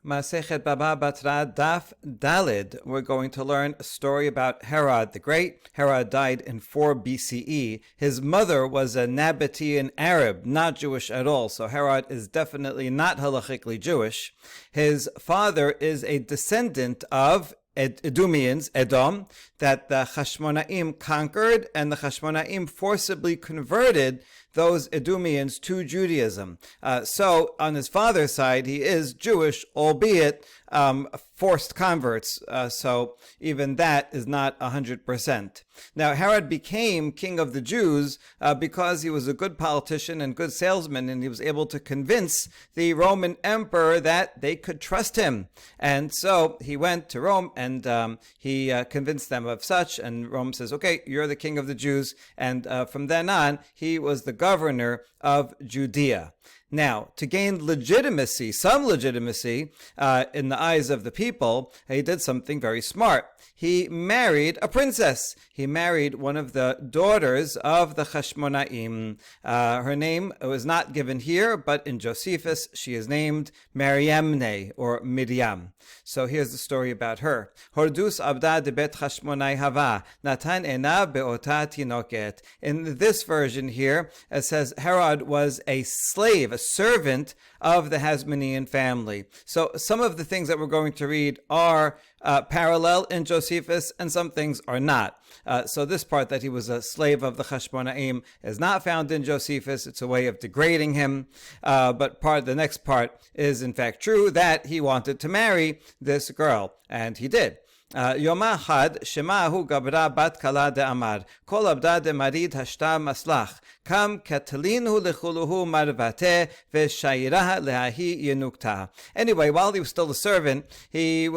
Masechet Baba Batra Daf Dalid. We're going to learn a story about Herod the Great. Herod died in 4 BCE. His mother was a Nabatean Arab, not Jewish at all. So Herod is definitely not halachically Jewish. His father is a descendant of Edomians, Edom, that the Hashmonaim conquered, and the Hashmonaim forcibly converted those Edomians to Judaism. So on his father's side, he is Jewish, albeit forced converts. So even that is not 100%. Now, Herod became king of the Jews because he was a good politician and good salesman, and he was able to convince the Roman emperor that they could trust him. And so he went to Rome and he convinced them of such, and Rome says, okay, you're the king of the Jews. And from then on, he was the governor of Judea. Now, to gain legitimacy, some legitimacy in the eyes of the people, he did something very smart. He married a princess. He married one of the daughters of the Hashmonaim. Her name was not given here, but in Josephus, she is named Mariamne, or Miriam. So here's the story about her. Hordus abda de bet Hashmonai hava, natan ena beota tinoket. In this version here, it says Herod was a slave, a servant of the Hasmonean family. So some of the things that we're going to read are parallel in Josephus, and some things are not. So this part that he was a slave of the Hashmonaim is not found in Josephus. It's a way of degrading him. But the next part is in fact true, that he wanted to marry this girl, and he did. Yoma had shemahu gabra bat kala de amar kol abda de marid hashta maslach kam katalinu lechuluhu marvate v'shayirah lehahi yenukta. Anyway, while he was still a servant, he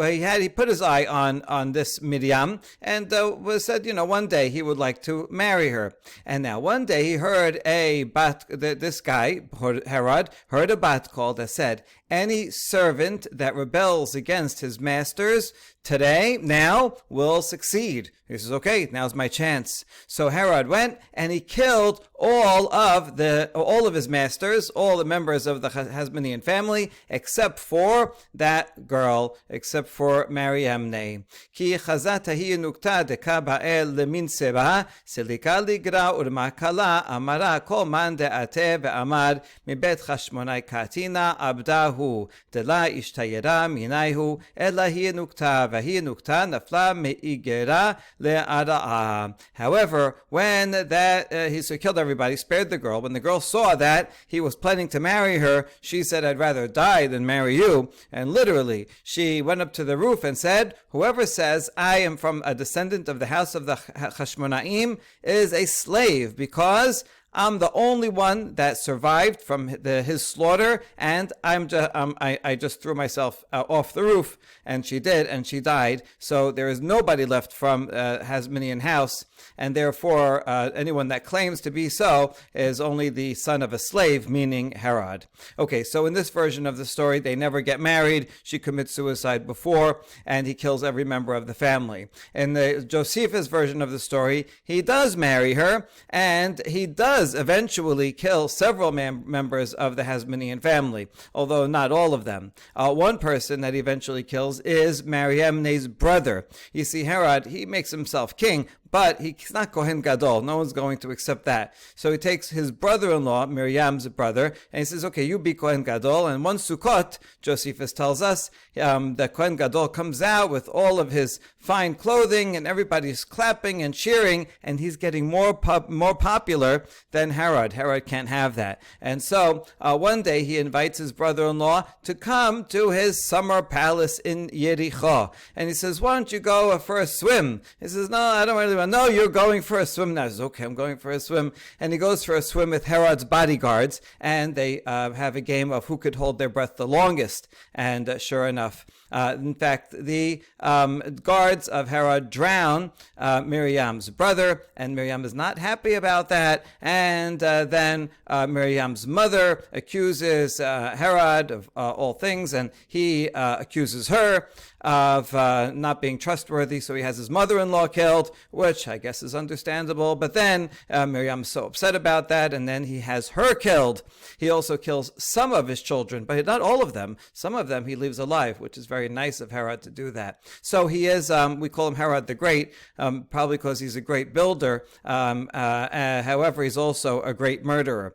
put his eye on this Miriam, and said, one day he would like to marry her. And now one day he heard this guy Herod heard a bat call that said, any servant that rebels against his masters now will succeed. He says, okay, now's my chance. So Herod went and he killed all of his masters, all the members of the Hasmonean family, except for that girl, except for Mariamne. Ki chazatahi nukta deka ba'el lemin seba silika ligra urmakala amara kol man de'ate ve'amad mibet Hashmonai katina abdahu dela ishtayera minayhu ela hi nukta vahi nukta nafla me'igera le'ara'ah. However, when he killed everybody, spared the girl. When the girl saw that he was planning to marry her, she said, I'd rather die than marry you. And literally, she went up to the roof and said, whoever says I am from a descendant of the house of the Hashmonaim is a slave, because I'm the only one that survived from his slaughter, and I just threw myself off the roof, and she did, and she died. So there is nobody left from Hasmonean house, and therefore anyone that claims to be so is only the son of a slave, meaning Herod. Okay, so in this version of the story, they never get married. She commits suicide before, and he kills every member of the family. In the Josephus version of the story, he does marry her, and he does eventually kill several members of the Hasmonean family, although not all of them. One person that he eventually kills is Mariamne's brother. You see, Herod, he makes himself king, but he's not Kohen Gadol. No one's going to accept that. So he takes his brother-in-law, Miriam's brother, and he says, okay, you be Kohen Gadol. And one Sukkot, Josephus tells us, the Kohen Gadol comes out with all of his fine clothing, and everybody's clapping and cheering, and he's getting more popular than Herod. Herod can't have that. And so one day he invites his brother-in-law to come to his summer palace in Yericho. And he says, why don't you go for a swim? He says, no, I don't really want. No, you're going for a swim now. He says, okay, I'm going for a swim. And he goes for a swim with Herod's bodyguards, and they have a game of who could hold their breath the longest. And sure enough, in fact, the guards of Herod drown Miriam's brother, and Miriam is not happy about that. And then Miriam's mother accuses Herod of all things, and he accuses her of not being trustworthy, so he has his mother-in-law killed. which I guess is understandable. But then Miriam's so upset about that, and then he has her killed. He also kills some of his children, but not all of them. Some of them he leaves alive, which is very nice of Herod to do that. So he is, we call him Herod the Great, probably because he's a great builder. However, he's also a great murderer.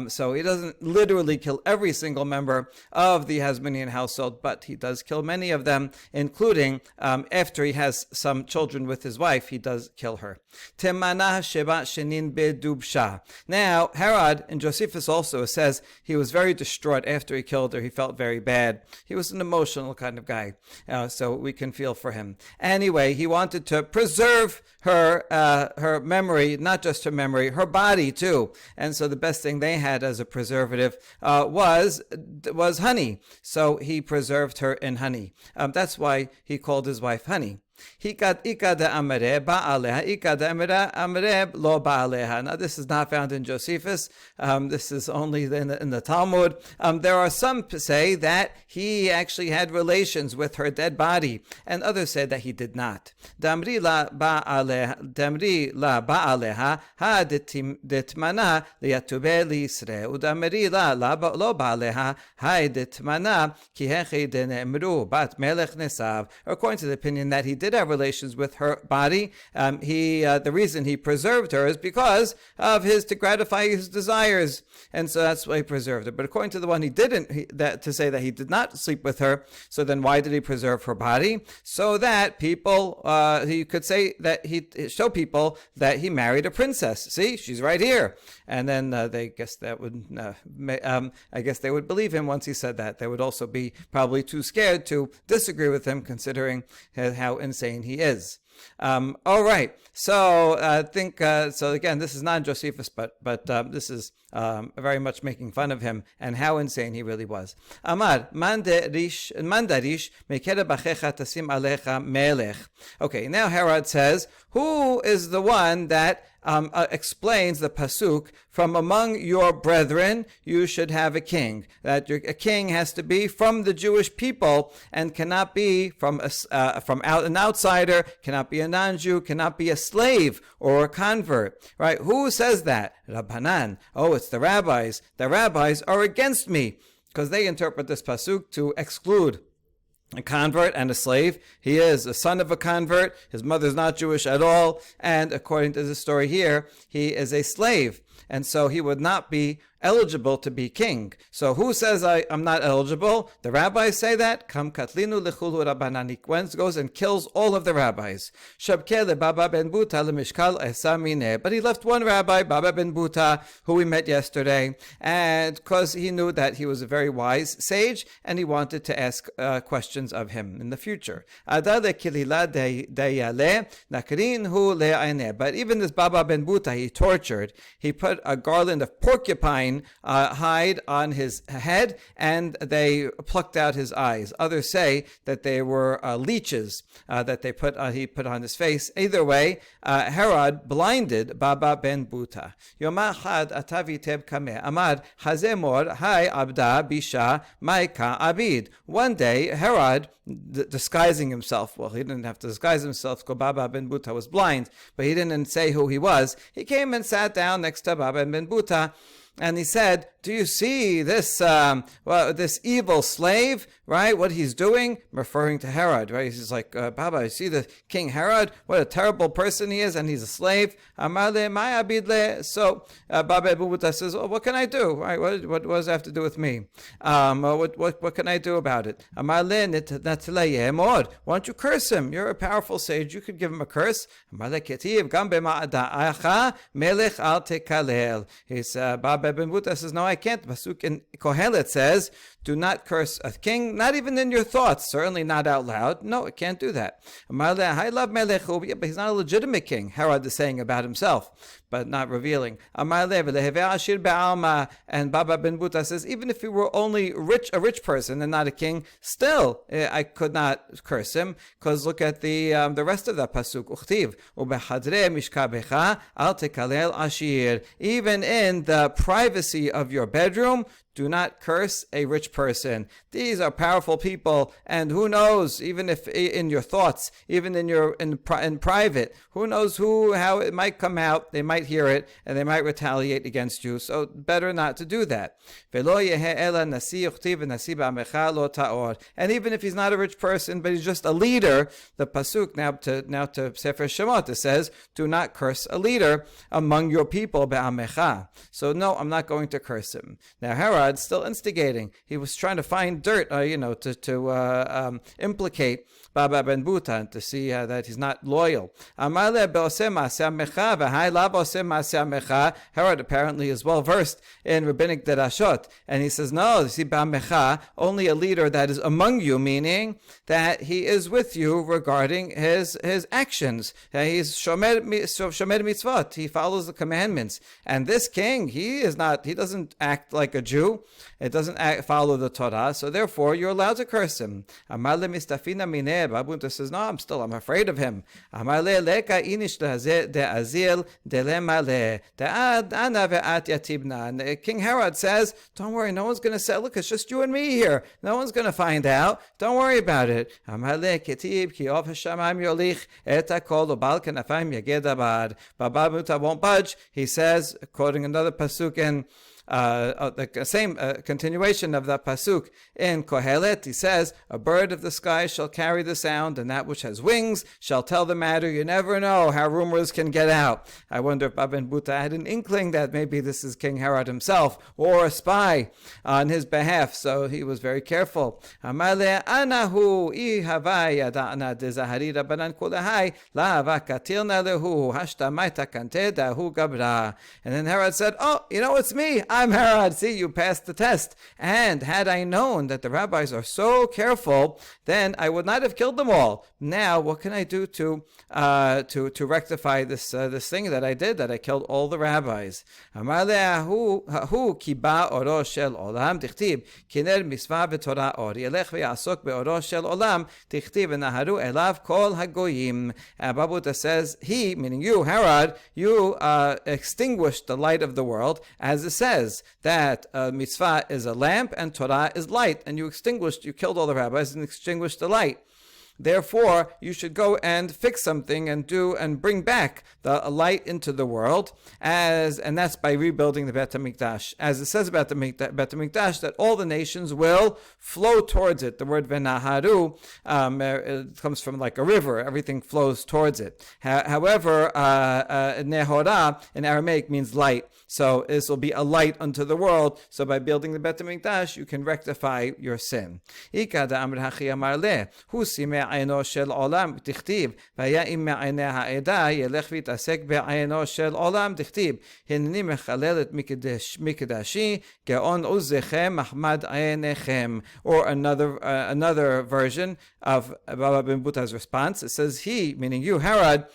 So he doesn't literally kill every single member of the Hasmonean household, but he does kill many of them, including after he has some children with his wife, he does kill her. Temanah sheba shenin bedubsha. Now, Herod, and Josephus also says he was very distraught after he killed her. He felt very bad. He was an emotional kind of guy, so we can feel for him. Anyway, he wanted to preserve her memory, not just her memory, her body too. And so the best thing they had as a preservative was honey. So he preserved her in honey. That's why he called his wife Honey. Now this is not found in Josephus. This is only in the Talmud. There are some say that he actually had relations with her dead body, and others say that he did not. Damri la ba'aleha ha detmana liyatube liisre udamri la lo ba'aleha ha detmana ki hechi denemru bat melech nesav. According to the opinion that he did have relations with her body, the reason he preserved her is because of to gratify his desires, and so that's why he preserved her. But according to the one he didn't, to say that he did not sleep with her, so then why did he preserve her body? So that people, he could say that he show people that he married a princess. See, she's right here, and then I guess they would believe him once he said that. They would also be probably too scared to disagree with him, considering how insane he is. All right. So I think so. Again, this is not Josephus, but this is very much making fun of him and how insane he really was. Amar mandarish mekera bachecha tasim alecha melech. Okay. Now Herod says, who is the one that explains the pasuk, from among your brethren you should have a king. That a king has to be from the Jewish people and cannot be from an outsider, cannot be a non-Jew, cannot be a slave or a convert. Right? Who says that? Rabbanan. Oh, it's the rabbis. The rabbis are against me because they interpret this pasuk to exclude a convert and a slave. He is a son of a convert. His mother's not Jewish at all. And according to the story here, he is a slave. And so he would not be eligible to be king. So who says I'm not eligible? The rabbis say that. Kam katlinu lechulu rabbanani. Gwen goes and kills all of the rabbis. Shabke Baba ben Buta lemishkal esamine. But he left one rabbi, Baba ben Buta, who we met yesterday, and because he knew that he was a very wise sage, and he wanted to ask questions of him in the future. But even this Baba ben Buta, he tortured. He put a garland of porcupine hide on his head, and they plucked out his eyes. Others say that they were leeches that he put on his face. Either way, Herod blinded Baba ben Buta. Yoma had ataviteb kameh amad hazemor hai abda bisha maika abid. One day, Herod, disguising himself, well, he didn't have to disguise himself because Baba ben Buta was blind, but he didn't say who he was. He came and sat down next to Baba ben Buta, and he said, do you see this this evil slave, right? What he's doing? Referring to Herod, right? He's like, Baba, you see the King Herod? What a terrible person he is, and he's a slave. Amale maya bidle. So Baba Bubuta says, oh, what can I do? Right? What does that have to do with me? What can I do about it? Amale nitnatleyemod. Why don't you curse him? You're a powerful sage. You could give him a curse. Amale ketiv gam b'ma'ada'acha melech al tekalel. Baba Ben Buta says, no, I can't. Pasuk in Kohelet says, do not curse a king, not even in your thoughts, certainly not out loud. No, it can't do that. But he's not a legitimate king, Herod is saying about himself, but not revealing. And Baba ben Buta says, even if he were only a rich person and not a king, still I could not curse him, because look at the rest of that pasuk. Even in the privacy of your bedroom, do not curse a rich person. These are powerful people, and who knows, even if in your thoughts, even in private, who knows how it might come out. They might hear it, and they might retaliate against you. So better not to do that. And even if he's not a rich person, but he's just a leader, the pasuk now to Sefer Shemot, it says, do not curse a leader among your people, be'amecha. So no, I'm not going to curse him. Now Herod's still instigating. He was trying to find dirt, to implicate Baba ben Buta and to see that he's not loyal. Herod apparently is well versed in rabbinic derashot, and he says, no, see, ba'amecha, only a leader that is among you, meaning that he is with you regarding his actions. He's shomer mitzvot. He follows the commandments. And this king, he doesn't act like a Jew. It doesn't follow the Torah. So therefore, you're allowed to curse him. Babunta says, no, I'm afraid of him. And King Herod says, don't worry, no one's going to say, look, it's just you and me here. No one's going to find out. Don't worry about it. Babunta won't budge. He says, quoting another pasuk in the same continuation of that pasuk in Kohelet, he says, a bird of the sky shall carry the sound, and that which has wings shall tell the matter. You never know how rumors can get out. I wonder if Baba ben Buta had an inkling that maybe this is King Herod himself or a spy on his behalf, so he was very careful. And then Herod said, oh, it's me. I'm Herod. See, you passed the test. And had I known that the rabbis are so careful, then I would not have killed them all. Now, what can I do to rectify this thing that I did? That I killed all the rabbis. Babuta says, he, meaning you, Herod, you extinguished the light of the world, as it says that mitzvah is a lamp and Torah is light, and you killed all the rabbis and extinguished the light. Therefore, you should go and fix something and bring back the light into the world, and that's by rebuilding the Bet HaMikdash. As it says about the Bet HaMikdash, that all the nations will flow towards it. The word venaharu it comes from like a river. Everything flows towards it. However, nehora in Aramaic means light. So this will be a light unto the world. So by building the Bet HaMikdash, you can rectify your sin. מעיינו של עולם, תכתיב, והיה אם מעייני העדה, ילך ויתעסק בעיינו של עולם, תכתיב, הנני מחלל את מקדשי, גאון עוזכם, מחמד עיניכם. Or another version of Baba ben Buta's response, it says, he, meaning you, Herod,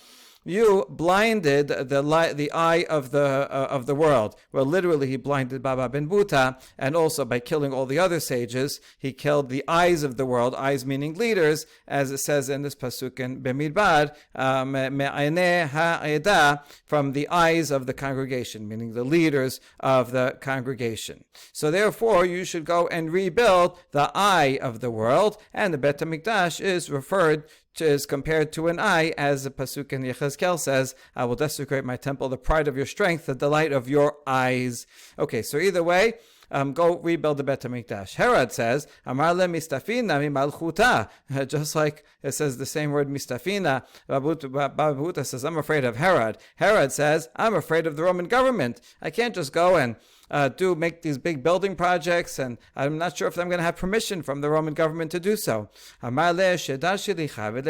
you blinded the eye of the world. Well, literally, he blinded Baba ben Buta, and also by killing all the other sages, he killed the eyes of the world. Eyes meaning leaders, as it says in this pasuk in Bemidbar, me'aynei ha'eda, from the eyes of the congregation, meaning the leaders of the congregation. So therefore, you should go and rebuild the eye of the world, and the Bet HaMikdash is compared to an eye, as the pasuk in Yechezkel says, I will desecrate my temple, the pride of your strength, the delight of your eyes. Okay, so either way, go rebuild the Bet HaMikdash. Herod says, Amar le mistafina mi malchuta. Just like it says the same word mistafina, Baba Buta says, I'm afraid of Herod. Herod says, I'm afraid of the Roman government. I can't just go and make these big building projects, and I'm not sure if I'm going to have permission from the Roman government to do so. So Bambuta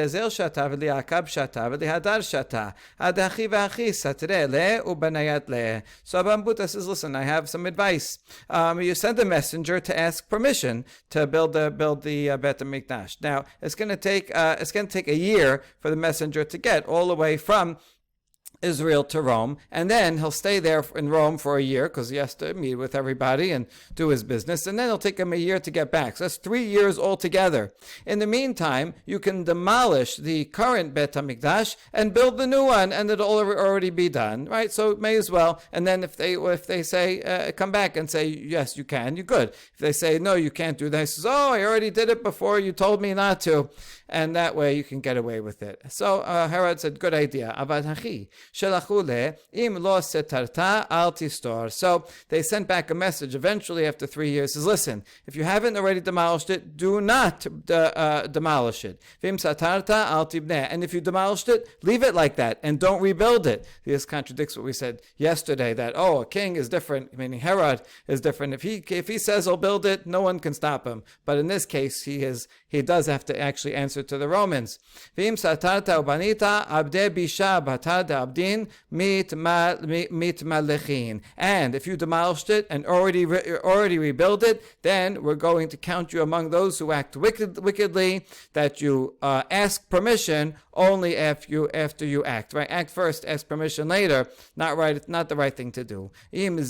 says, listen, I have some advice. You send a messenger to ask permission to build the Bet HaMikdash. Now, it's going to take a year for the messenger to get all the way from Israel to Rome, and then he'll stay there in Rome for a year because he has to meet with everybody and do his business, and then it'll take him a year to get back. So that's 3 years altogether. In the meantime, you can demolish the current Bet HaMikdash and build the new one, and it'll already be done, right? So it may as well. And then if they say come back and say yes, you can, you're good. If they say no, you can't do that, he says, oh, I already did it before. You told me not to, and that way you can get away with it. So Herod said, good idea. So they sent back a message eventually after 3 years. Says, listen, if you haven't already demolished it, do not demolish it. And if you demolished it, leave it like that and don't rebuild it. This contradicts what we said yesterday, that a king is different, meaning Herod is different. If he says he'll build it, no one can stop him. But in this case, he does have to actually answer to the Romans. And if you demolished it and already rebuild it, then we're going to count you among those who act wickedly, that you ask permission only after you act. Right? Act first, ask permission later. Not right. It's not the right thing to do. Even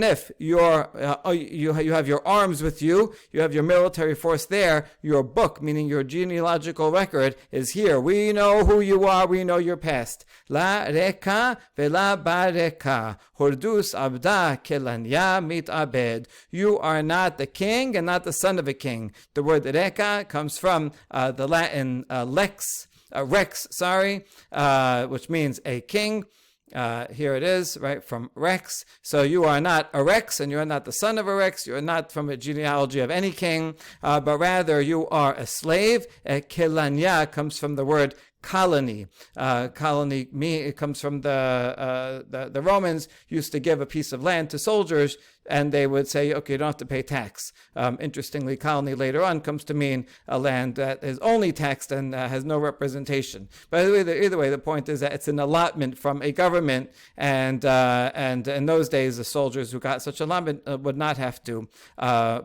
if you have your arms with you, you have your military force there, your book, meaning your genealogical record, is here. We know who you are. We know your past. La reka vela bareka. Hordus abda kelanya mit abed. You are not the king and not the son of a king. The word reka comes from the Latin rex, which means a king. Here it is, right, from Rex. So you are not a Rex, and you're not the son of a Rex. You're not from a genealogy of any king, but rather you are a slave. Kelanya comes from the word colony. It comes from the Romans used to give a piece of land to soldiers, and they would say, okay, you don't have to pay tax. Interestingly, colony later on comes to mean a land that is only taxed and has no representation. But either way, the point is that it's an allotment from a government, and in those days, the soldiers who got such allotment would not have to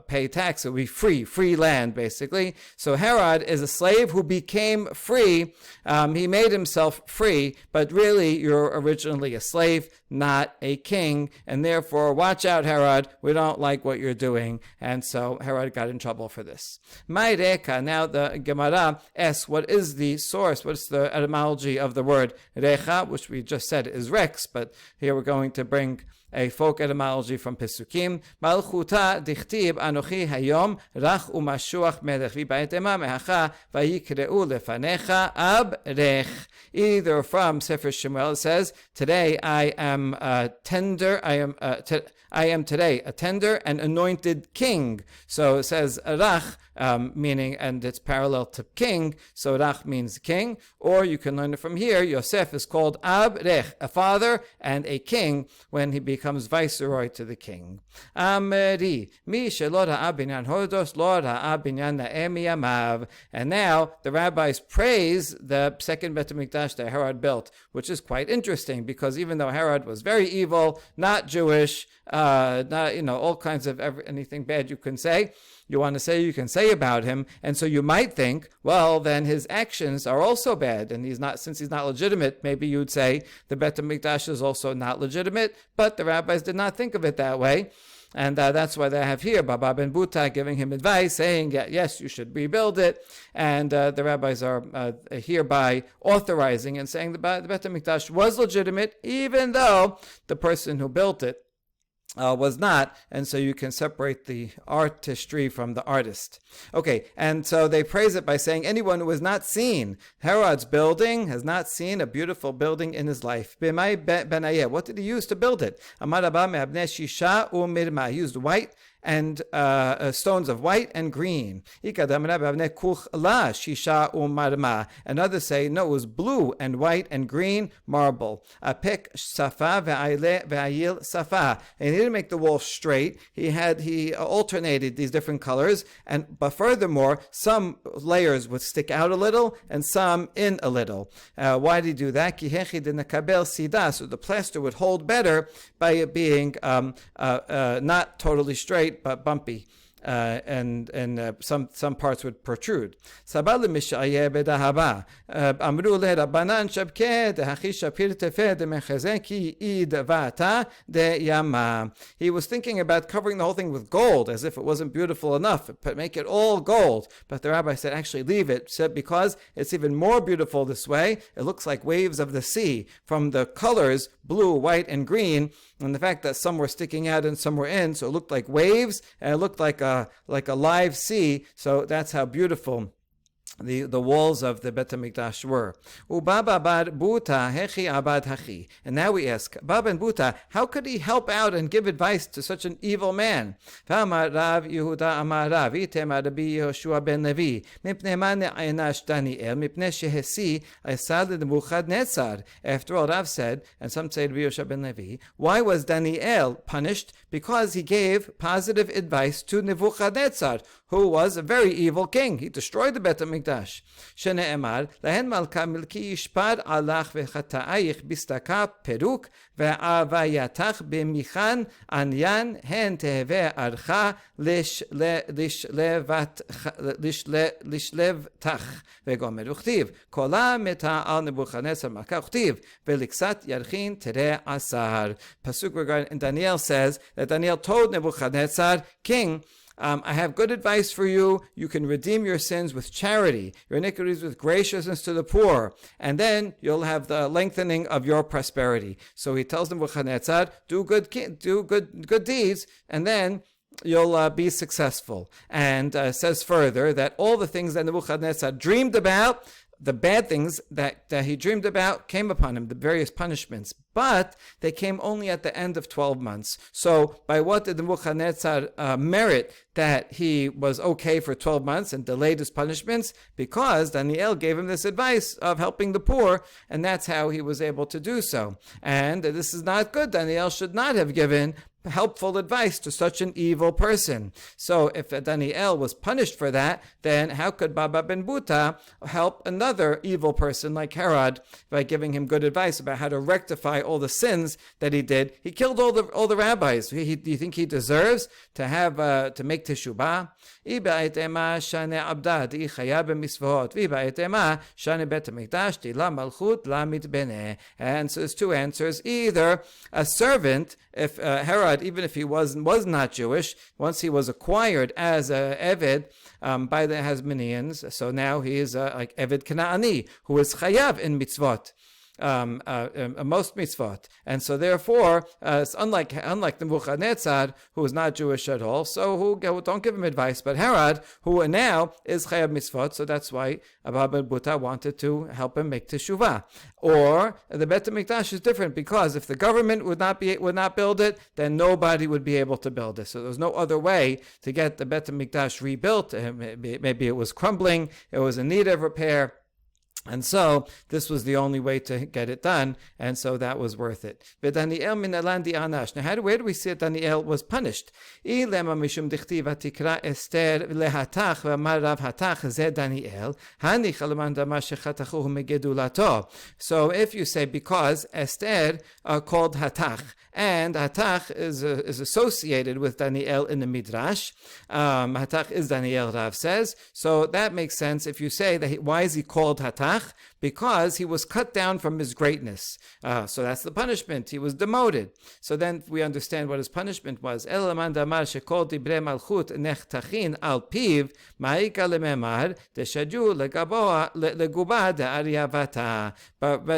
pay tax. It would be free land, basically. So Herod is a slave who became free. He made himself free, but really you're originally a slave, not a king, and therefore watch out, Herod. We don't like what you're doing. And so Herod got in trouble for this. Maireka, now the Gemara asks, what is the source? What's the etymology of the word recha, which we just said is rex, but here we're going to bring a folk etymology from Pesukim. Malchuta dichtib anochi hayom rach umashuach melech v'baetema mehacha vayikreu lefanecha abrech. Either from Sefer Shemuel, it says, today I am tender, I am today a tender and anointed king. So it says rach, meaning, and it's parallel to king, so rach means king. Or you can learn it from here, Yosef is called abrech, a father and a king, when he becomes viceroy to the king. Amri, mi shelo ra'a binyan hodos, lo ra'a binyan na'emi yamav. And now the rabbis praise the second Bet HaMikdash that Herod built, which is quite interesting, because even though Herod was very evil, not Jewish, not, all kinds of anything bad you can say, you want to say, you can say about him. And so you might think, well, then his actions are also bad. And since he's not legitimate, maybe you'd say the Bet HaMikdash is also not legitimate. But the rabbis did not think of it that way. And that's why they have here Baba ben Buta giving him advice, saying, yes, you should rebuild it. And the rabbis are hereby authorizing and saying the Bet HaMikdash was legitimate, even though the person who built it was not, and so you can separate the artistry from the artist. Okay, and so they praise it by saying anyone who has not seen Herod's building has not seen a beautiful building in his life. What did he use to build it? He used white and stones of white and green. And others say, no, it was blue and white and green marble. And he didn't make the wall straight. He alternated these different colors. But furthermore, some layers would stick out a little and some in a little. Why did he do that? So the plaster would hold better by it being not totally straight but bumpy. and some parts would protrude. Sabal mishayeh bedahaba amru le rabbanan shabke dehachi shapir tefe de mechazeki id vata de yama. He was thinking about covering the whole thing with gold, as if it wasn't beautiful enough, but make it all gold. But the rabbi said, actually leave it, said because it's even more beautiful this way. It looks like waves of the sea from the colors blue, white, and green, and the fact that some were sticking out and some were in, so it looked like waves, and it looked like a live sea. So that's how beautiful the walls of the Bet HaMikdash were. Ubaba bar Buta hechi abad hachi. And now we ask, Baba and Buta, how could he help out and give advice to such an evil man? V'amar Rav Yehuda amar Rav item Rabbi Yehoshua ben Levi mipnei ma ne'enash Daniel mipnei shehesi asad Nebuchadnezzar. After all, Rav said, and some say Rabbi Yehoshua ben Levi, why was Daniel punished? Because he gave positive advice to Nebuchadnezzar, who was a very evil king. He destroyed the Bet HaMikdash. Shene'emar, Lahen Malka Milki Yishpad Alach Vechata'ayich Bistaka Peruk Ve'avayatach B'michan Anyan Hen Teheve Archa Lishlev Tach Ve'gomer Uchtiv Kola Meta Al Nebuchadnezzar Malka Uchtiv Ve'liksat Yarchin Tere Asar. Pasuk regarding Daniel says that Daniel told Nebuchadnezzar, King, I have good advice for you. You can redeem your sins with charity, your iniquities with graciousness to the poor, and then you'll have the lengthening of your prosperity. So he tells Nebuchadnezzar, do good deeds, and then you'll be successful. And says further that all the things that Nebuchadnezzar dreamed about, the bad things that he dreamed about came upon him, the various punishments, but they came only at the end of 12 months. So by what did Nebuchadnezzar merit that he was okay for 12 months and delayed his punishments? Because Daniel gave him this advice of helping the poor, and that's how he was able to do so. And this is not good. Daniel should not have given helpful advice to such an evil person. So if Daniel was punished for that, then how could Baba ben Buta help another evil person like Herod by giving him good advice about how to rectify all the sins that he did? He killed all the rabbis. Do you think he deserves to have to make teshubah? And so there's two answers. Either a servant, if Herod, even if he was not Jewish, once he was acquired as a Eved by the Hasmoneans, so now he is like Eved Kanaani, who is chayav in mitzvot. Most mitzvot, and so therefore, it's unlike Nebuchadnezzar, who is not Jewish at all, so who don't give him advice. But Herod, who now is chayav mitzvot, so that's why Baba ben Buta wanted to help him make teshuvah. Or the Bet HaMikdash is different, because if the government would not build it, then nobody would be able to build it. So there was no other way to get the Bet HaMikdash rebuilt. Maybe it was crumbling, it was in need of repair. And so this was the only way to get it done, and so that was worth it. Now, where do we see that Daniel was punished? So if you say because Esther called Hatach, and Hatach is associated with Daniel in the Midrash. Hatach is Daniel, Rav says. So that makes sense if you say that why is he called Hatach? Because he was cut down from his greatness. So that's the punishment. He was demoted. So then we understand what his punishment was. But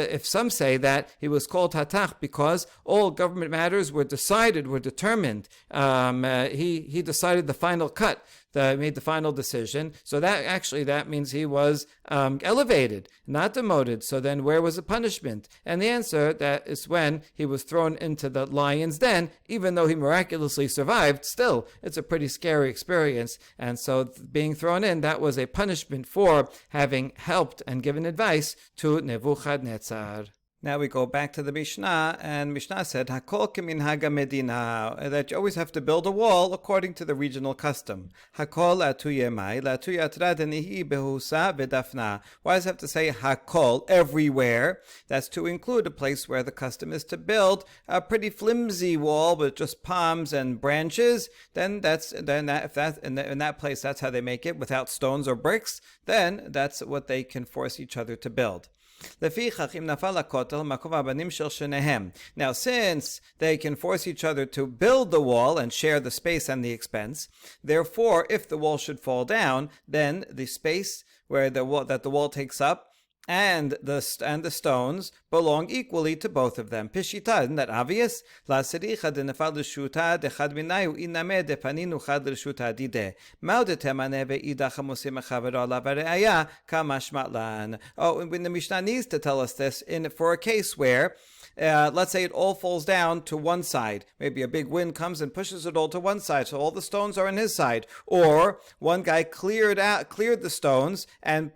if some say that he was called Hatach because all government matters were determined. He decided the final cut. Made the final decision. So that means he was elevated, not demoted. So then where was the punishment? And the answer, that is when he was thrown into the lion's den. Even though he miraculously survived, still, it's a pretty scary experience. And so being thrown in, that was a punishment for having helped and given advice to Nebuchadnezzar. Now we go back to the Mishnah, and Mishnah said, Hakol keminhaga medina, that you always have to build a wall according to the regional custom. Hakol atuyemai, latuyatradanihi behusa vedafna. Why does it have to say hakol, everywhere? That's to include a place where the custom is to build a pretty flimsy wall with just palms and branches. Then in that place, that's how they make it, without stones or bricks. Then that's what they can force each other to build. Now, since they can force each other to build the wall and share the space and the expense, therefore, if the wall should fall down, then the space where the wall takes up and the stones belong equally to both of them. Pishita, isn't that obvious? La sericha de nefal l'shuta dechad minayu iname de paninu chad l'shuta dide. Maudetemane ve'idach hamusim achavero la vareaya kamashmat lan. Oh, when the Mishnah needs to tell us this for a case where let's say it all falls down to one side. Maybe a big wind comes and pushes it all to one side, so all the stones are on his side. Or one guy cleared the stones and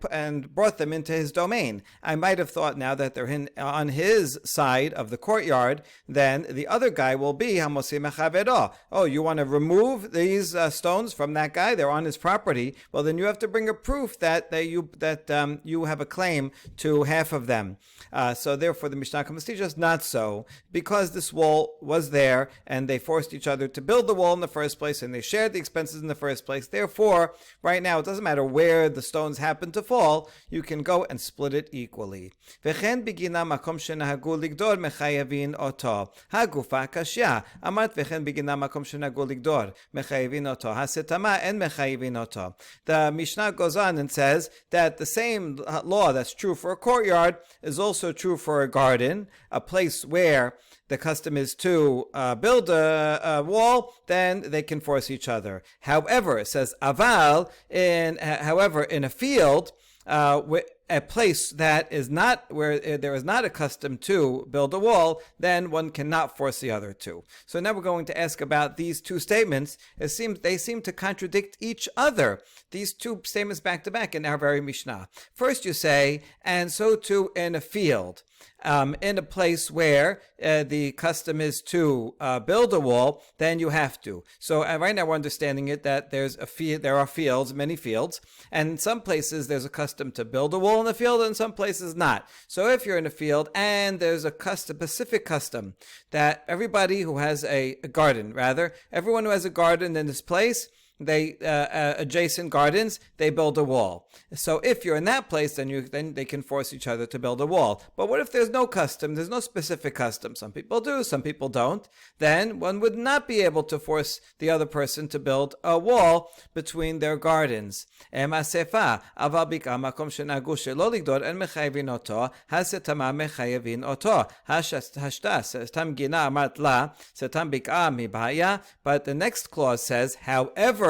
brought them into his domain. I might have thought now that they're on his side of the courtyard, then the other guy will be hamosim echavero. Oh, you want to remove these stones from that guy? They're on his property. Well, then you have to bring a proof that you have a claim to half of them. So therefore, the Mishnah comes to teach us not so, because this wall was there and they forced each other to build the wall in the first place and they shared the expenses in the first place. Therefore, right now, it doesn't matter where the stones happen to fall, you can go and split it equally. V'chen bigina makom shenahagu ligdor mechayavin oto. Hagufa kashya. Amat v'chen bigina makom shenahagu ligdor mechayavin oto. Hasetama en mechayavin oto. The Mishnah goes on and says that the same law that's true for a courtyard is also true for a garden, a place where the custom is to build a wall, then they can force each other. However, it says aval, in a field, a place that is not where there is not a custom to build a wall, then one cannot force the other two. So now we're going to ask about these two statements. They seem to contradict each other. These two statements back to back in our very Mishnah. First you say, and so too in a field. In a place where the custom is to build a wall, then you have to. So right now we're understanding it that there are fields, many fields, and in some places there's a custom to build a wall in the field, and in some places not. So if you're in a field and there's a specific custom that everybody who has everyone who has a garden in this place, they adjacent gardens, they build a wall. So if you're in that place, then they can force each other to build a wall. But what if there's no custom? There's no specific custom. Some people do, some people don't. Then one would not be able to force the other person to build a wall between their gardens. However, but the next clause says, however,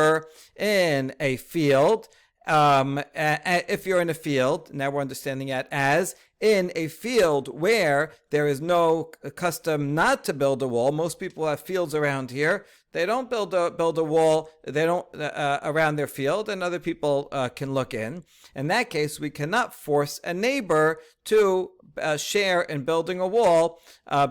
in a field, if you're in a field, now we're understanding it as in a field where there is no custom not to build a wall. Most people have fields around here. They don't build a wall. They don't around their field, and other people can look in. In that case, we cannot force a neighbor to share in building a wall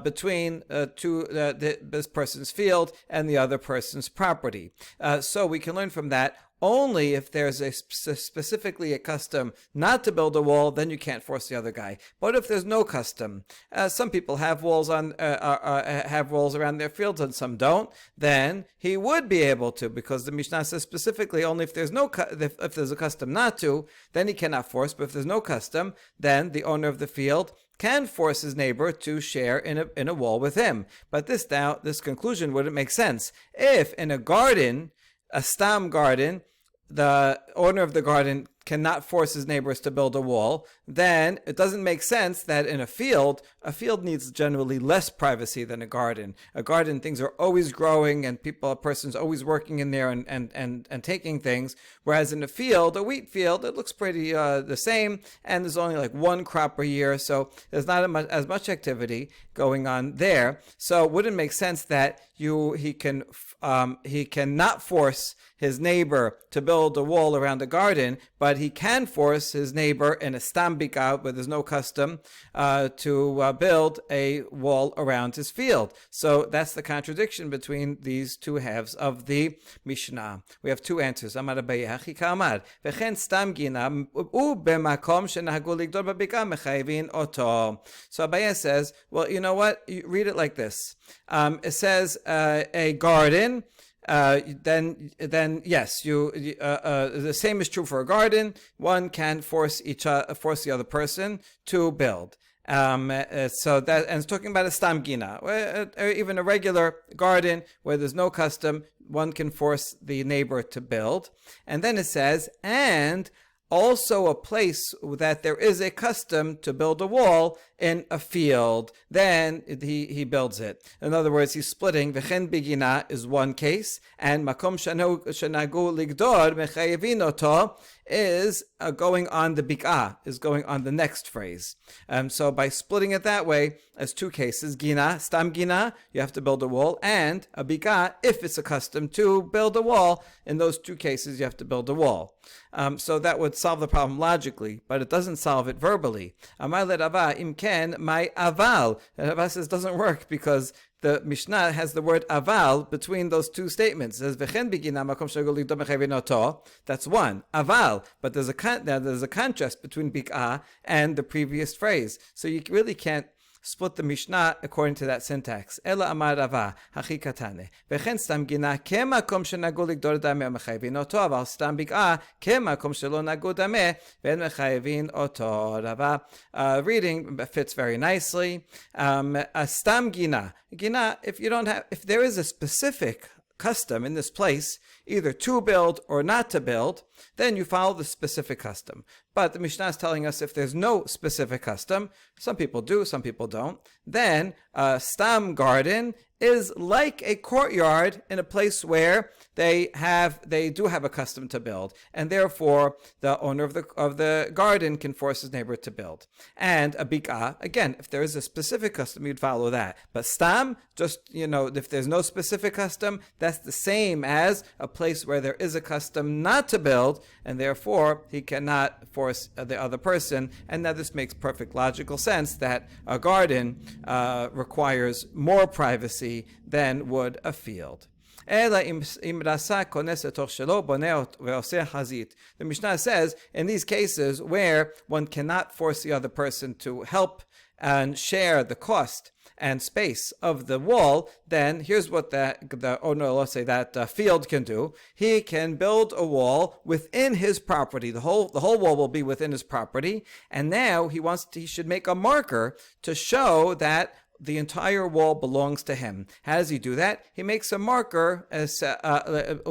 between this person's field and the other person's property. So we can learn from that. Only if there's specifically a custom not to build a wall, then you can't force the other guy. But if there's no custom, some people have walls have walls around their fields and some don't, then he would be able to, because the Mishnah says specifically only if there's if there's a custom not to, then he cannot force. But if there's no custom, then the owner of the field can force his neighbor to share in a wall with him. But this conclusion wouldn't make sense if in a garden, a stam garden, the owner of the garden cannot force his neighbors to build a wall, then it doesn't make sense that in a field needs generally less privacy than a garden. A garden, things are always growing and a person's always working in there and taking things. Whereas in a wheat field, it looks pretty the same, and there's only like one crop a year, so there's not as much activity going on there. So it wouldn't make sense that he cannot force his neighbor to build a wall around the garden, but he can force his neighbor in a stam bika, where there's no custom, to build a wall around his field. So that's the contradiction between these two halves of the Mishnah. We have two answers. Amar Abaye Hachi Kamar V'chen stam gina u b'makom shenahagu ligdol b'bika mechayvin oto. So Abaye says, well, you know what? You read it like this. It says a garden. Then yes, the same is true for a garden. One can force the other person to build. So that, and it's talking about a stam gina, or even a regular garden where there's no custom. One can force the neighbor to build, and then it says, and also a place that there is a custom to build a wall in a field, then he builds it. In other words, he's splitting. V'chen bigina is one case, and makom shanagu ligdor mechayevin oto is going on the bik'ah, is going on the next phrase. So by splitting it that way, as two cases, gina, stam gina, you have to build a wall, and a bik'ah, if it's accustomed to build a wall, in those two cases you have to build a wall. So that would solve the problem logically, but it doesn't solve it verbally. Amar le Rava, im ken, my aval. Rava says it doesn't work because the Mishnah has the word aval between those two statements. It says v'chen bigina makom shagol ligdor mechayvin oto. That's one aval, but there's a contrast between bik'ah and the previous phrase. So you really can't split the Mishnah according to that syntax. Ela amar Rava hachi katane v'chen stam gina kemakom shenagu ligdor dameh mechayvin oto aval stam bik'ah kemakom shelo nagu dameh ve'en mechayvin oto. Rava reading fits very nicely. A stam gina, if there is a specific custom in this place, either to build or not to build, then you follow the specific custom. But the Mishnah is telling us if there's no specific custom, some people do, some people don't, then a stam garden is like a courtyard in a place where they do have a custom to build, and therefore the owner of the garden can force his neighbor to build. And a bik'ah, again, if there is a specific custom, you'd follow that. But stam, just, if there's no specific custom, that's the same as a place where there is a custom not to build, and therefore he cannot force the other person. And now this makes perfect logical sense that a garden requires more privacy than would a field. The Mishnah says, in these cases where one cannot force the other person to help and share the cost and space of the wall, then here's what the owner, let's say that field can do. He can build a wall within his property. The whole wall will be within his property, and now he should make a marker to show that the entire wall belongs to him. How does he do that? He makes a marker as chazit.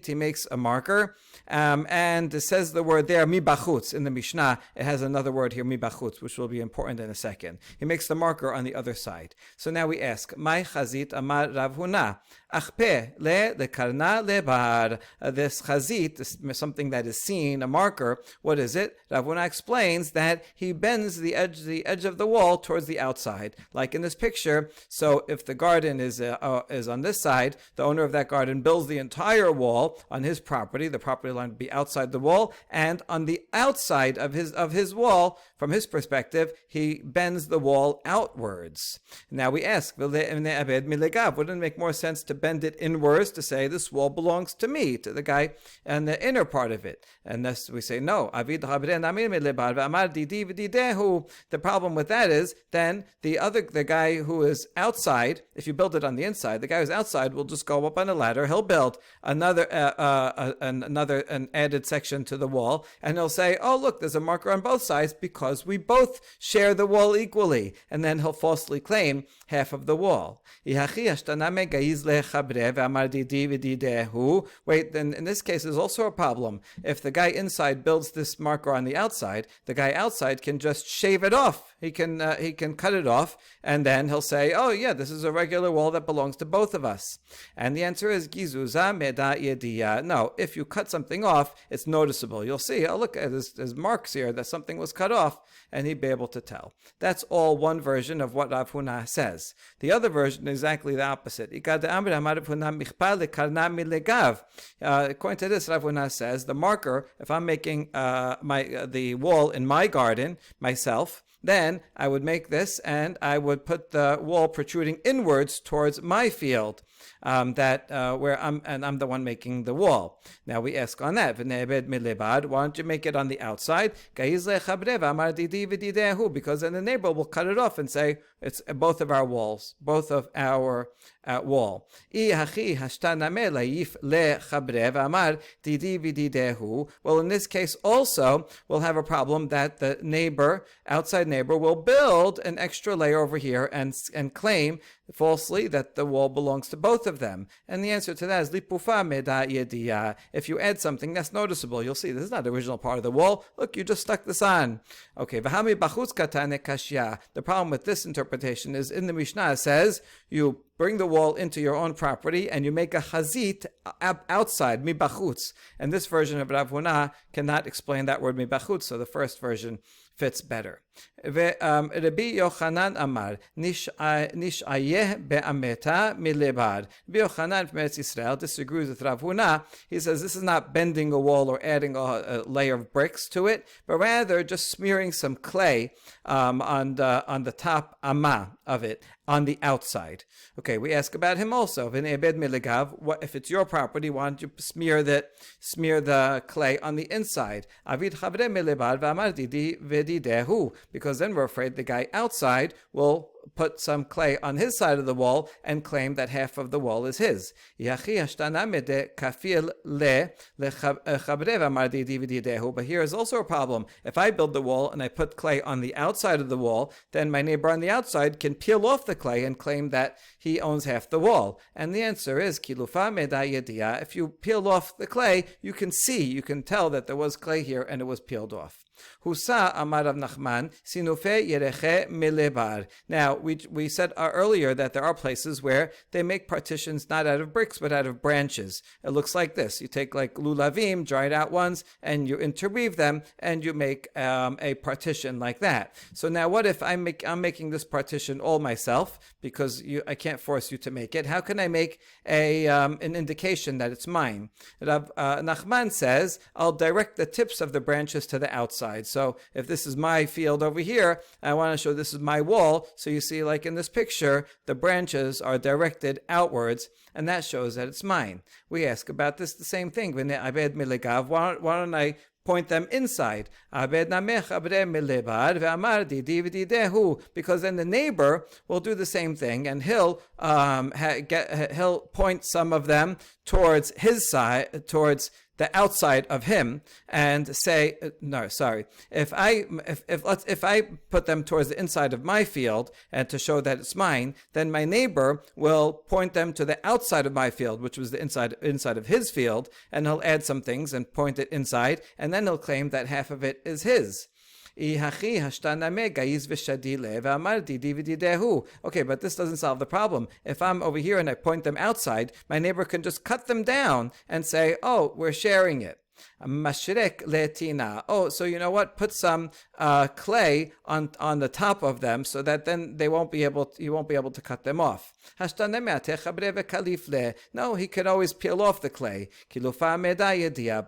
He makes a marker, and it says the word there mibachutz in the Mishnah. It has another word here mibachutz, which will be important in a second. He makes the marker on the other side. So now we ask, my chazit amar Rav Huna achpe le karna lebar. This chazit is something that is seen, a marker. What is it? Rav Huna explains that he bends the edge of the wall towards the outside, like in this picture. So if the garden is on this side, the owner of that garden builds the entire wall on his property. The property line would be outside the wall, and on the outside of his wall, from his perspective, he bends the wall outwards. Now we ask, wouldn't it make more sense to bend it inwards, to say this wall belongs to me, to the guy and the inner part of it? And thus we say no. The problem with that is then the guy who is outside, if you build it on the inside, the guy who's outside will just go up on a ladder. He'll build an added section to the wall, and he'll say, oh look, there's a marker on both sides because we both share the wall equally, and then he'll falsely claim half of the wall. Wait, then in this case, there's also a problem. If the guy inside builds this marker on the outside, the guy outside can just shave it off. He can cut it off, and then he'll say, "Oh yeah, this is a regular wall that belongs to both of us." And the answer is gizuza meda yediya. No, if you cut something off, it's noticeable. You'll see. Oh, look, there's marks here that something was cut off, and he'd be able to tell. That's all one version of what Rav Huna says. The other version is exactly the opposite. According to this, Rav Huna says the marker, if I'm making the wall in my garden myself, then I would make this and I would put the wall protruding inwards towards my field, where I'm the one making the wall. Now we ask on that, why don't you make it on the outside? Because then the neighbor will cut it off and say it's both of our walls, both of our wall. Well, in this case also, we'll have a problem that the outside neighbor will build an extra layer over here and claim falsely that the wall belongs to both of them. And the answer to that is lipufa meda yediya. If you add something that's noticeable, you'll see this is not the original part of the wall. Look, you just stuck this on. Okay, v'hami bachutz katane kashya. The problem with this interpretation is in the Mishnah it says you bring the wall into your own property and you make a chazit outside, mibachutz. And this version of Rav Huna cannot explain that word mibachutz, so the first version fits better. Rabbi Yochanan Amar, Nish'ayeh be'ameta milebad. Rabbi Yochanan from Eretz Yisrael disagrees with Rav Huna. He says this is not bending a wall or adding a layer of bricks to it, but rather just smearing some clay on the top ama of it, on the outside. Okay, we ask about him also. What if it's your property? Why don't you smear the clay on the inside? Because then we're afraid the guy outside will put some clay on his side of the wall and claim that half of the wall is his. But here is also a problem. If I build the wall and I put clay on the outside of the wall, then my neighbor on the outside can peel off the clay and claim that he owns half the wall. And the answer is kilufa meda yediya. If you peel off the clay, you can tell that there was clay here and it was peeled off. Husa Amar Rav Nachman Sinufe Yereche Milebar. Now we said earlier that there are places where they make partitions not out of bricks but out of branches. It looks like this. You take like lulavim, dried out ones, and you interweave them, and you make a partition like that. So now, what if I'm making this partition all myself because I can't force you to make it? How can I make an indication that it's mine? Nachman says I'll direct the tips of the branches to the outside. So if this is my field over here, I want to show this is my wall. So you see, like in this picture, the branches are directed outwards, and that shows that it's mine. We ask about this the same thing. Why don't I point them inside? Because then the neighbor will do the same thing, and he'll point some of them towards his side, towards the outside of him, and say, if I put them towards the inside of my field and to show that it's mine, then my neighbor will point them to the outside of my field, which was the inside of his field, and he'll add some things and point it inside, and then he'll claim that half of it is his. Okay, but this doesn't solve the problem. If I'm over here and I point them outside, my neighbor can just cut them down and say, oh, we're sharing it. Mashrek letina. Oh, so you know what? Put some clay on the top of them, so that then you won't be able to cut them off. No, he can always peel off the clay.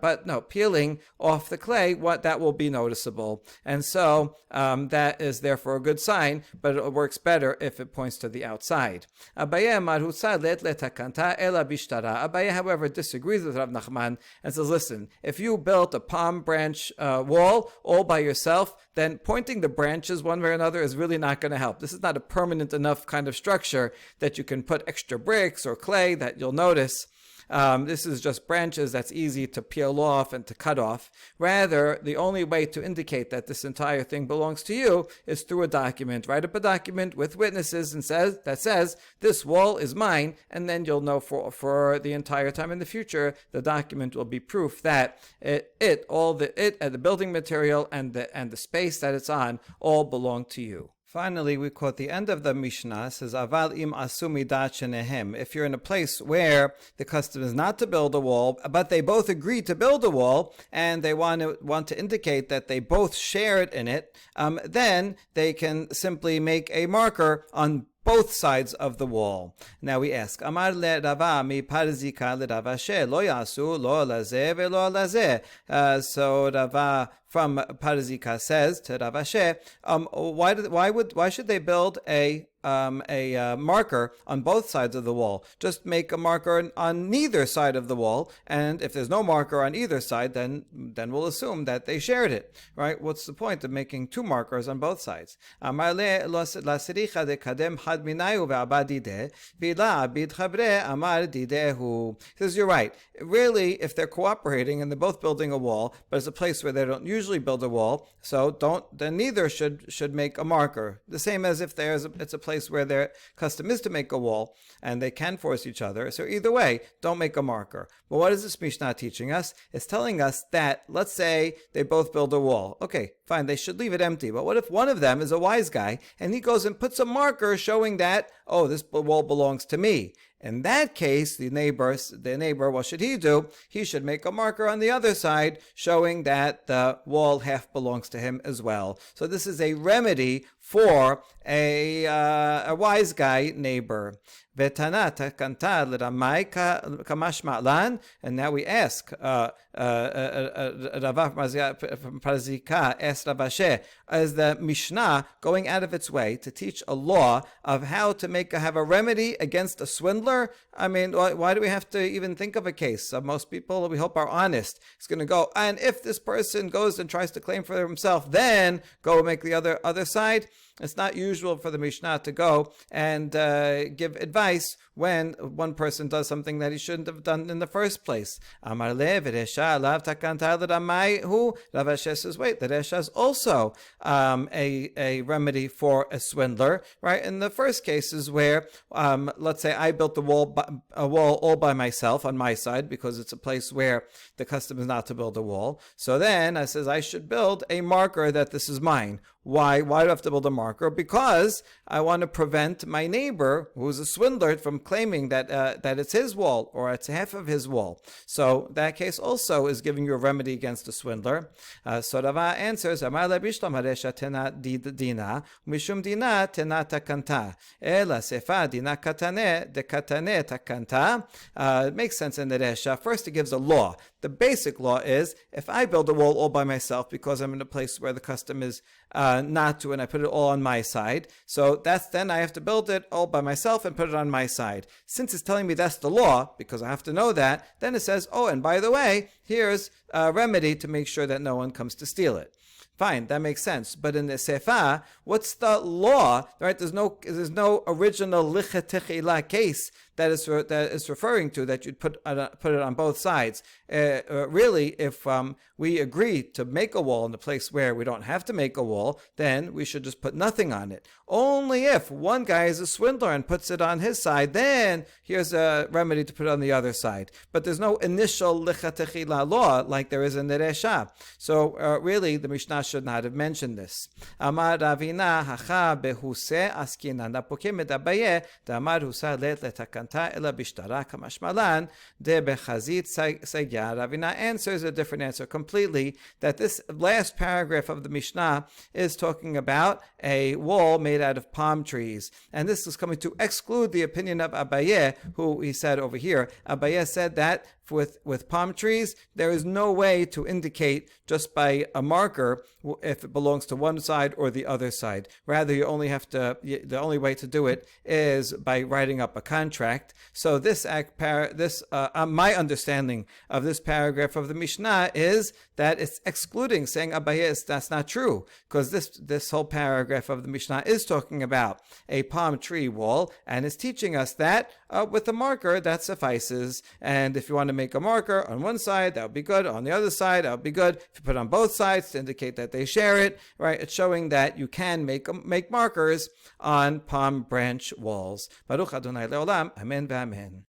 But no, peeling off the clay, that will be noticeable, and so that is therefore a good sign. But it works better if it points to the outside. Abaye, however, disagrees with Rav Nachman and says, listen, if you built a palm branch wall all by yourself, then pointing the branches one way or another is really not going to help. This is not a permanent enough kind of structure that you can put extra bricks or clay that you'll notice. This is just branches that's easy to peel off and to cut off. Rather, the only way to indicate that this entire thing belongs to you is through a document. Write up a document with witnesses and says this wall is mine, and then you'll know for the entire time in the future the document will be proof that the building material and the space that it's on all belong to you. Finally, we quote the end of the Mishnah. It says, Aval im asumi shenehem. If you're in a place where the custom is not to build a wall, but they both agree to build a wall, and they want to indicate that they both shared in it, then they can simply make a marker on both sides of the wall. Now we ask, Amar le Rava mi parzika le Rava she lo yasu lo lazeh velo lazeh. So Rava from Parzika says to Rava she, why should they build a marker on both sides of the wall? Just make a marker on neither side of the wall, and if there's no marker on either side, then we'll assume that they shared it, right? What's the point of making two markers on both sides? He says, you're right. Really, if they're cooperating and they're both building a wall, but it's a place where they don't usually build a wall, then neither should make a marker. The same as if it's a place where their custom is to make a wall and they can force each other. So either way, don't make a marker. But what is this Mishnah teaching us? It's telling us that, let's say they both build a wall. Okay, fine, they should leave it empty. But what if one of them is a wise guy and he goes and puts a marker showing that, oh, this wall belongs to me? In that case, the neighbor, what should he do? He should make a marker on the other side showing that the wall half belongs to him as well. So this is a remedy for a wise guy neighbor. Vetanata kanta l'ramai kamashma'lan. And now we ask, Rava from Parzika asked Rava she, is the Mishnah going out of its way to teach a law of how to have a remedy against a swindler? I mean, why do we have to even think of a case? Most people, we hope, are honest. It's going to go, and if this person goes and tries to claim for himself, then go make the other side. It's not usual for the Mishnah to go and give advice when one person does something that he shouldn't have done in the first place. Amar le v'resha alav takanta l'ramai hu. Rav Ashi says, wait, the resha is also a remedy for a swindler, right? In the first cases where, let's say I built a wall all by myself on my side because it's a place where the custom is not to build a wall. So then I says I should build a marker that this is mine. Why do I have to build a marker? Because I want to prevent my neighbor, who's a swindler, from claiming that it's his wall or it's half of his wall. So that case also is giving you a remedy against a swindler. So Rava answers, Amar lebishlam haresha tena dina, mishum dina tena takanta, ela sefa dina katane de katane takanta. It makes sense in the resha. First, it gives a law. The basic law is, if I build a wall all by myself because I'm in a place where the custom is not to, and I put it all on my side, so then I have to build it all by myself and put it on my side. Since it's telling me that's the law, because I have to know that, then it says, oh, and by the way, here's a remedy to make sure that no one comes to steal it. Fine, that makes sense. But in the Sefa, what's the law? Right? There's no original lichetechila case that is referring to that you'd put it on both sides. Really, if we agree to make a wall in the place where we don't have to make a wall, then we should just put nothing on it. Only if one guy is a swindler and puts it on his side, then here's a remedy to put it on the other side. But there's no initial lichatechila law like there is in the Resha. So really, the Mishnah should not have mentioned this. Amar Ravina hacha behuse askina napokim medabaye damar husa let letakanta ela bishtara kamashmalan de bechazit segya. Ravina answers a different answer completely, that this last paragraph of the Mishnah is talking about a wall made out of palm trees. And this is coming to exclude the opinion of Abaye, who he said over here. Abaye said that with palm trees, there is no way to indicate just by a marker if it belongs to one side or the other side. Rather, the only way to do it is by writing up a contract. So my understanding of this paragraph of the Mishnah is that it's excluding, saying Abaye, that's not true, because this whole paragraph of the Mishnah is talking about a palm tree wall, and is teaching us that with a marker that suffices. And if you want to make a marker on one side, that would be good. On the other side, that would be good. If you put it on both sides to indicate that they share it, right? It's showing that you can make markers on palm branch walls. Baruch Adonai Leolam. Amen v'amen.